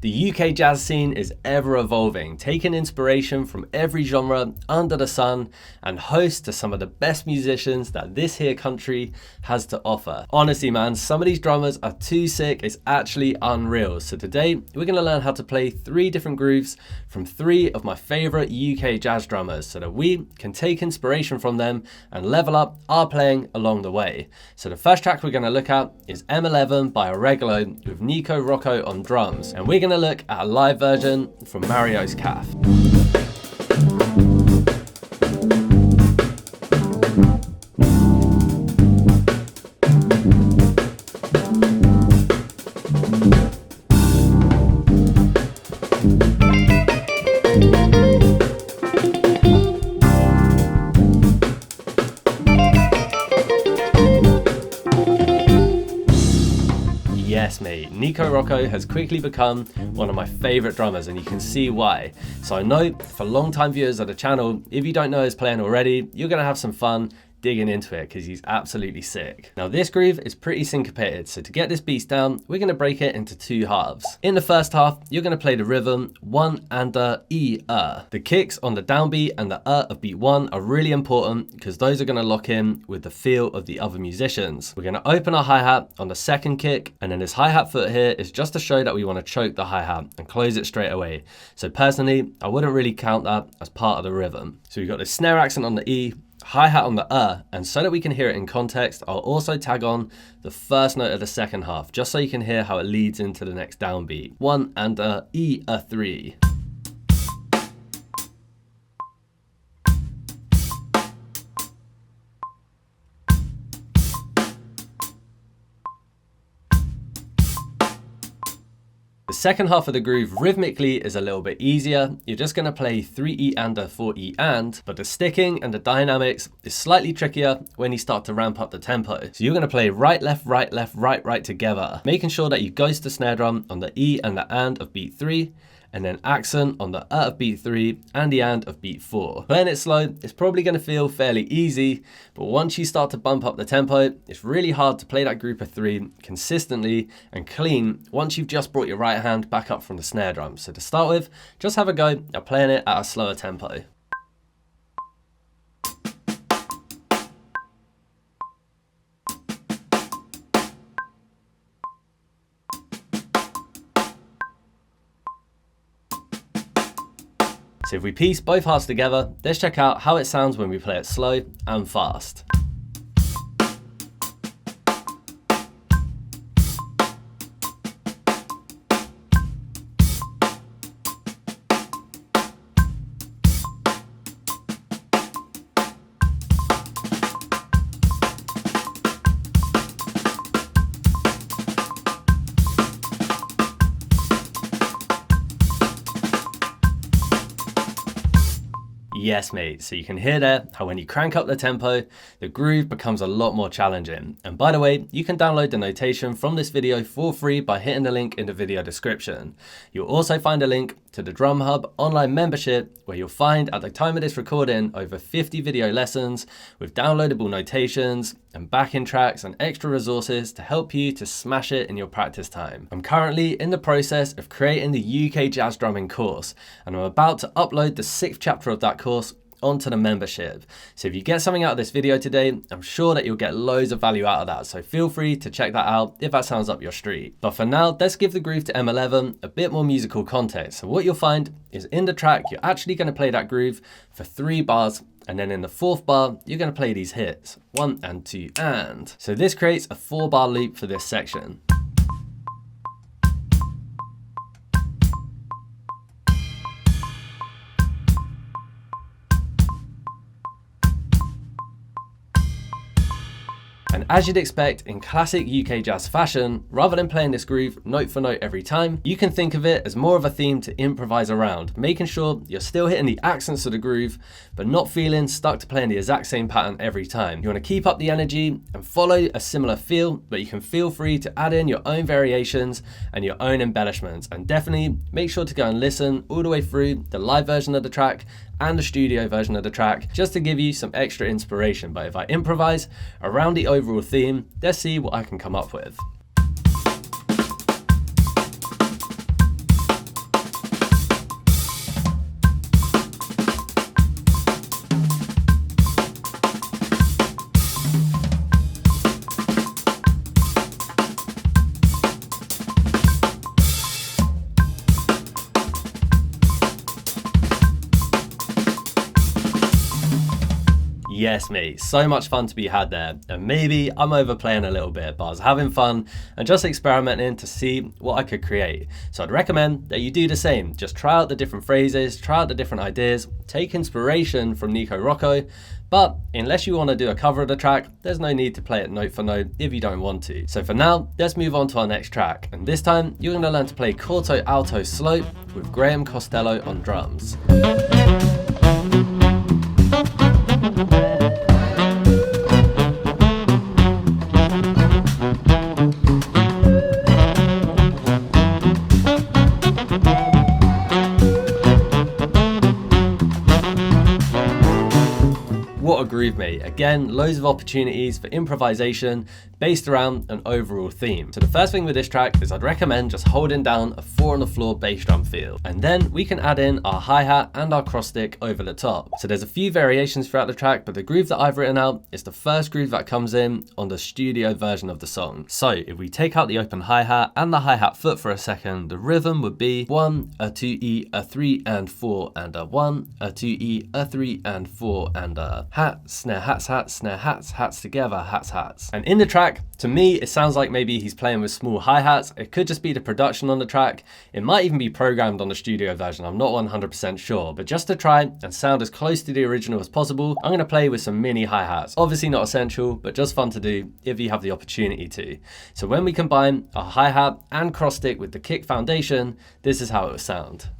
The UK jazz scene is ever evolving, taking inspiration from every genre under the sun and host to some of the best musicians that this here country has to offer. Honestly man, some of these drummers are too sick, it's actually unreal. So today we're going to learn how to play 3 different grooves from 3 of my favourite UK jazz drummers so that we can take inspiration from them and level up our playing along the way. So the first track we're going to look at is M11 by Oreglo with Nicco Rocco on drums, and we're going to look at a live version from Mario's Calf. Yes mate, Nicco Rocco has quickly become one of my favourite drummers and you can see why. So I know for long time viewers of the channel, if you don't know his playing already, you're going to have some fun digging into it because he's absolutely sick. Now this groove is pretty syncopated, so to get this beat down, we're going to break it into 2 halves. In the first half, you're going to play the rhythm 1 and the E. The kicks on the downbeat and the of beat 1 are really important because those are going to lock in with the feel of the other musicians. We're going to open our hi-hat on the second kick, and then this hi-hat foot here is just to show that we want to choke the hi-hat and close it straight away. So personally, I wouldn't really count that as part of the rhythm. So we've got the snare accent on the E, hi-hat on the and so that we can hear it in context, I'll also tag on the first note of the second half, just so you can hear how it leads into the next downbeat. 1 and E, 3. The second half of the groove rhythmically is a little bit easier. You're just going to play 3E and 4E and, but the sticking and the dynamics is slightly trickier when you start to ramp up the tempo. So you're going to play right, left, right, left, right, right together, making sure that you ghost the snare drum on the E and the and of beat 3, and then accent on the of beat 3 and the and of beat 4. Playing it slow, it's probably going to feel fairly easy, but once you start to bump up the tempo, it's really hard to play that group of 3 consistently and clean once you've just brought your right hand back up from the snare drum. So to start with, just have a go at playing it at a slower tempo. So if we piece both halves together, let's check out how it sounds when we play it slow and fast. Yes mate, so you can hear there how when you crank up the tempo, the groove becomes a lot more challenging. And by the way, you can download the notation from this video for free by hitting the link in the video description. You'll also find a link to the Drum Hub online membership where you'll find at the time of this recording over 50 video lessons with downloadable notations and backing tracks and extra resources to help you to smash it in your practice time. I'm currently in the process of creating the UK Jazz Drumming course, and I'm about to upload the 6th chapter of that course onto the membership. So if you get something out of this video today, I'm sure that you'll get loads of value out of that. So feel free to check that out if that sounds up your street. But for now, let's give the groove to M11 a bit more musical context. So what you'll find is in the track, you're actually going to play that groove for 3 bars. And then in the 4th bar, you're going to play these hits, 1 and 2 and. So this creates a 4-bar loop for this section. And as you'd expect in classic UK jazz fashion, rather than playing this groove note for note every time, you can think of it as more of a theme to improvise around, making sure you're still hitting the accents of the groove, but not feeling stuck to playing the exact same pattern every time. You want to keep up the energy and follow a similar feel, but you can feel free to add in your own variations and your own embellishments. And definitely make sure to go and listen all the way through the live version of the track and the studio version of the track, just to give you some extra inspiration. But if I improvise around the overall theme, let's see what I can come up with. Yes, mate, so much fun to be had there. And maybe I'm overplaying a little bit, but I was having fun and just experimenting to see what I could create. So I'd recommend that you do the same. Just try out the different phrases, try out the different ideas, take inspiration from Nicco Rocco. But unless you want to do a cover of the track, there's no need to play it note for note if you don't want to. So for now, let's move on to our next track. And this time, you're going to learn to play Corto Alto slope with Costello on drums. What a groove, mate. Again, loads of opportunities for improvisation based around an overall theme. So the first thing with this track is I'd recommend just holding down a 4 on the floor bass drum feel. And then we can add in our hi-hat and our cross stick over the top. So there's a few variations throughout the track, but the groove that I've written out is the first groove that comes in on the studio version of the song. So if we take out the open hi-hat and the hi-hat foot for a second, the rhythm would be 1, a 2E, a 3 and 4 and a 1, a 2E, a 3 and 4 and a hat, snare, hats, snare, hats together, hats. And in the track, to me, it sounds like maybe he's playing with small hi-hats. It could just be the production on the track. It might even be programmed on the studio version. I'm not 100% sure, but just to try and sound as close to the original as possible, I'm going to play with some mini hi-hats. Obviously not essential, but just fun to do if you have the opportunity to. So when we combine our hi-hat and cross stick with the kick foundation, this is how it will sound.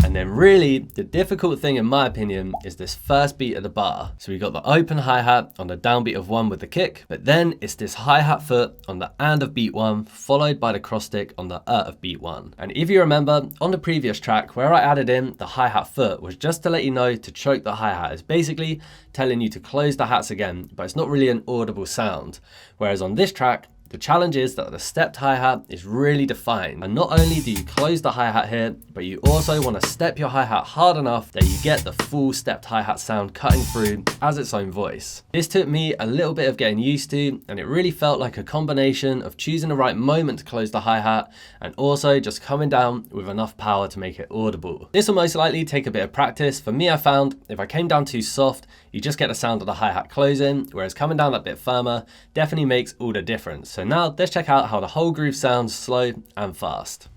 And then really, the difficult thing in my opinion is this first beat of the bar. So we got the open hi-hat on the downbeat of 1 with the kick, but then it's this hi-hat foot on the and of beat 1, followed by the cross stick on the of beat 1. And if you remember, on the previous track, where I added in the hi-hat foot was just to let you know to choke the hi-hat. It's basically telling you to close the hats again, but it's not really an audible sound. Whereas on this track, the challenge is that the stepped hi-hat is really defined. And not only do you close the hi-hat here, but you also want to step your hi-hat hard enough that you get the full stepped hi-hat sound cutting through as its own voice. This took me a little bit of getting used to, and it really felt like a combination of choosing the right moment to close the hi-hat and also just coming down with enough power to make it audible. This will most likely take a bit of practice. For me, I found if I came down too soft, you just get the sound of the hi-hat closing, whereas coming down that bit firmer definitely makes all the difference. So now let's check out how the whole groove sounds slow and fast.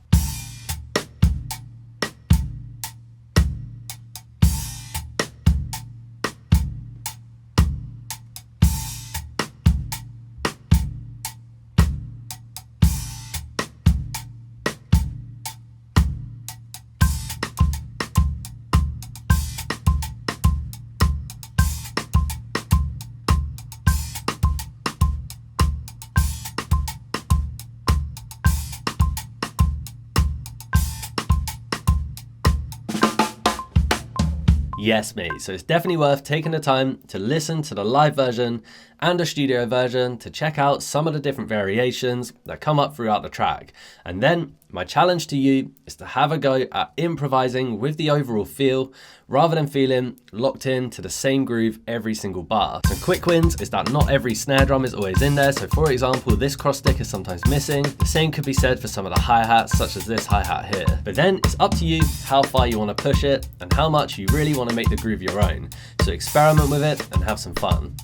Yes, mate. So it's definitely worth taking the time to listen to the live version and the studio version to check out some of the different variations that come up throughout the track. And then my challenge to you is to have a go at improvising with the overall feel rather than feeling locked in to the same groove every single bar. Some quick wins is that not every snare drum is always in there. So for example, this cross stick is sometimes missing. The same could be said for some of the hi-hats, such as this hi-hat here. But then it's up to you how far you want to push it and how much you really want to make the groove your own. So experiment with it and have some fun.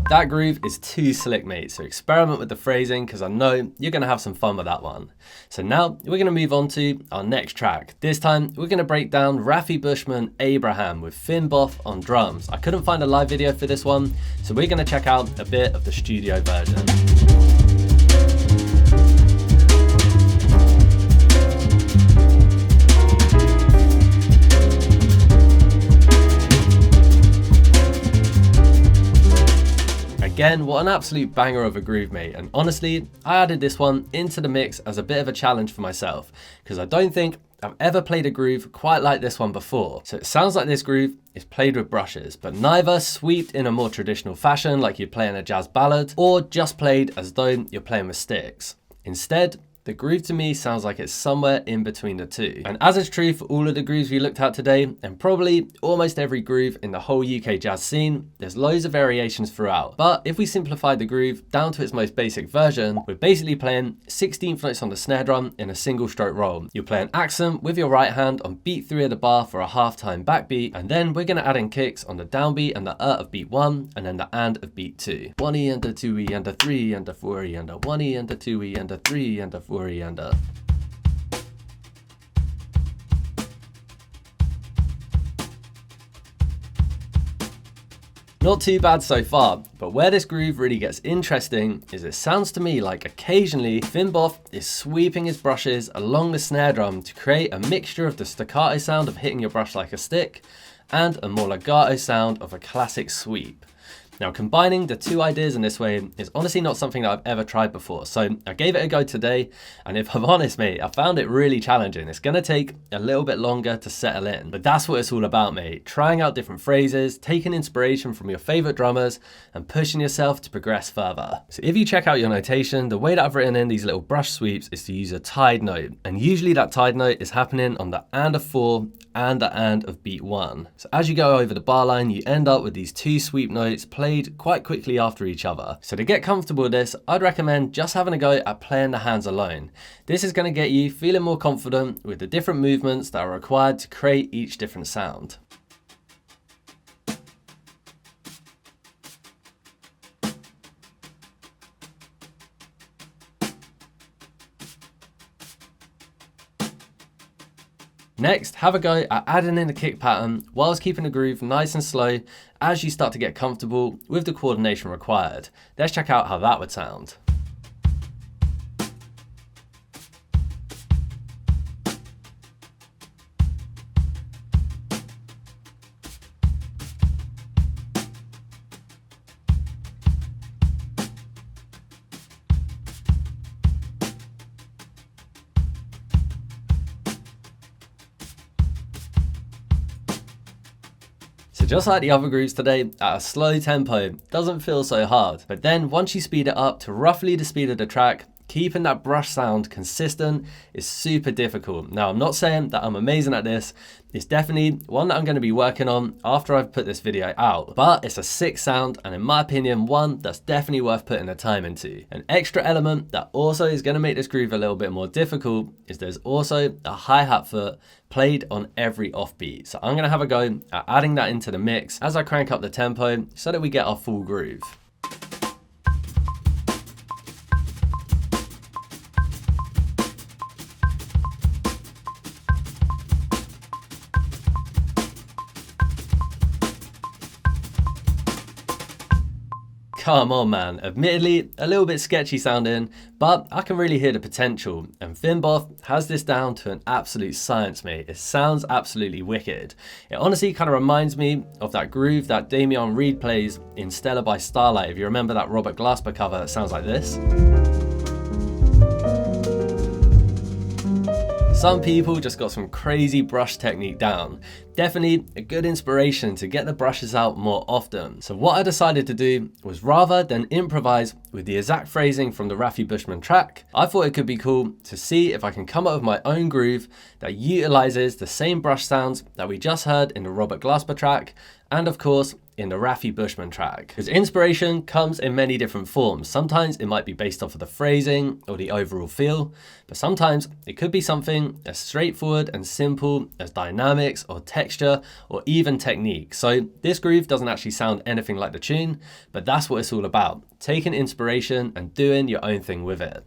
That groove is too slick, mate, so experiment with the phrasing because I know you're going to have some fun with that one. So now we're going to move on to our next track. This time we're going to break down Raffy Bushman Abraham with Finn Booth on drums. I couldn't find a live video for this one, so we're going to check out a bit of the studio version. Again, what an absolute banger of a groove, mate. And honestly, I added this one into the mix as a bit of a challenge for myself because I don't think I've ever played a groove quite like this one before. So it sounds like this groove is played with brushes, but neither sweeped in a more traditional fashion like you'd play in a jazz ballad or just played as though you're playing with sticks. Instead, the groove to me sounds like it's somewhere in between the two. And as is true for all of the grooves we looked at today, and probably almost every groove in the whole UK jazz scene, there's loads of variations throughout. But if we simplify the groove down to its most basic version, we're basically playing 16th notes on the snare drum in a single stroke roll. You'll play an accent with your right hand on beat 3 of the bar for a half-time backbeat, and then we're gonna add in kicks on the downbeat and the of beat 1, and then the and of beat 2. 1E and a 2E and a 3 and a 4E and a 1E and a 2E and a 3 and a 4E and a. Not too bad so far, but where this groove really gets interesting is it sounds to me like occasionally Finn Booth is sweeping his brushes along the snare drum to create a mixture of the staccato sound of hitting your brush like a stick and a more legato sound of a classic sweep. Now, combining the two ideas in this way is honestly not something that I've ever tried before, so I gave it a go today, and if I'm honest, mate, I found it really challenging. It's gonna take a little bit longer to settle in, but that's what it's all about, mate. Trying out different phrases, taking inspiration from your favorite drummers, and pushing yourself to progress further. So if you check out your notation, the way that I've written in these little brush sweeps is to use a tied note, and usually that tied note is happening on the and of 4 and the and of beat 1. So as you go over the bar line, you end up with these two sweep notes played quite quickly after each other. So to get comfortable with this, I'd recommend just having a go at playing the hands alone. This is going to get you feeling more confident with the different movements that are required to create each different sound. Next, have a go at adding in the kick pattern whilst keeping the groove nice and slow as you start to get comfortable with the coordination required. Let's check out how that would sound. So just like the other grooves today, at a slow tempo doesn't feel so hard. But then once you speed it up to roughly the speed of the track, keeping that brush sound consistent is super difficult. Now, I'm not saying that I'm amazing at this. It's definitely one that I'm going to be working on after I've put this video out, but it's a sick sound, and in my opinion, one that's definitely worth putting the time into. An extra element that also is going to make this groove a little bit more difficult is there's also a hi-hat foot played on every offbeat. So I'm going to have a go at adding that into the mix as I crank up the tempo so that we get our full groove. Come on, man. Admittedly, a little bit sketchy sounding, but I can really hear the potential. And Finn Booth has this down to an absolute science, mate. It sounds absolutely wicked. It honestly kind of reminds me of that groove that Damian Reed plays in Stella by Starlight. If you remember that Robert Glasper cover that sounds like this. Some people just got some crazy brush technique down. Definitely a good inspiration to get the brushes out more often. So what I decided to do was, rather than improvise with the exact phrasing from the Raffy Bushman track, I thought it could be cool to see if I can come up with my own groove that utilizes the same brush sounds that we just heard in the Robert Glasper track, and of course in the Raffy Bushman track. Because inspiration comes in many different forms. Sometimes it might be based off of the phrasing or the overall feel, but sometimes it could be something as straightforward and simple as dynamics or texture or even technique. So this groove doesn't actually sound anything like the tune, but that's what it's all about. Taking inspiration and doing your own thing with it.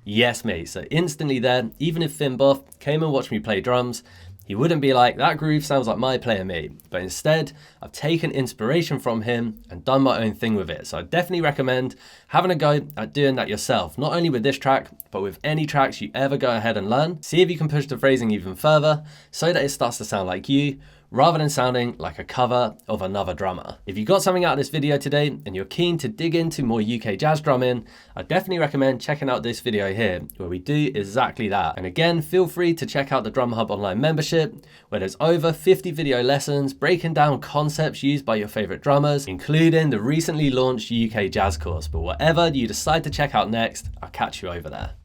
Yes, mate, so instantly there, even if Finn Booth came and watched me play drums, he wouldn't be like, that groove sounds like my player me, but instead I've taken inspiration from him and done my own thing with it. So I definitely recommend having a go at doing that yourself, not only with this track, but with any tracks you ever go ahead and learn. See if you can push the phrasing even further so that it starts to sound like you, rather than sounding like a cover of another drummer. If you got something out of this video today and you're keen to dig into more UK jazz drumming, I definitely recommend checking out this video here, where we do exactly that. And again, feel free to check out the Drum Hub online membership, where there's over 50 video lessons breaking down concepts used by your favorite drummers, including the recently launched UK jazz course. But whatever you decide to check out next, I'll catch you over there.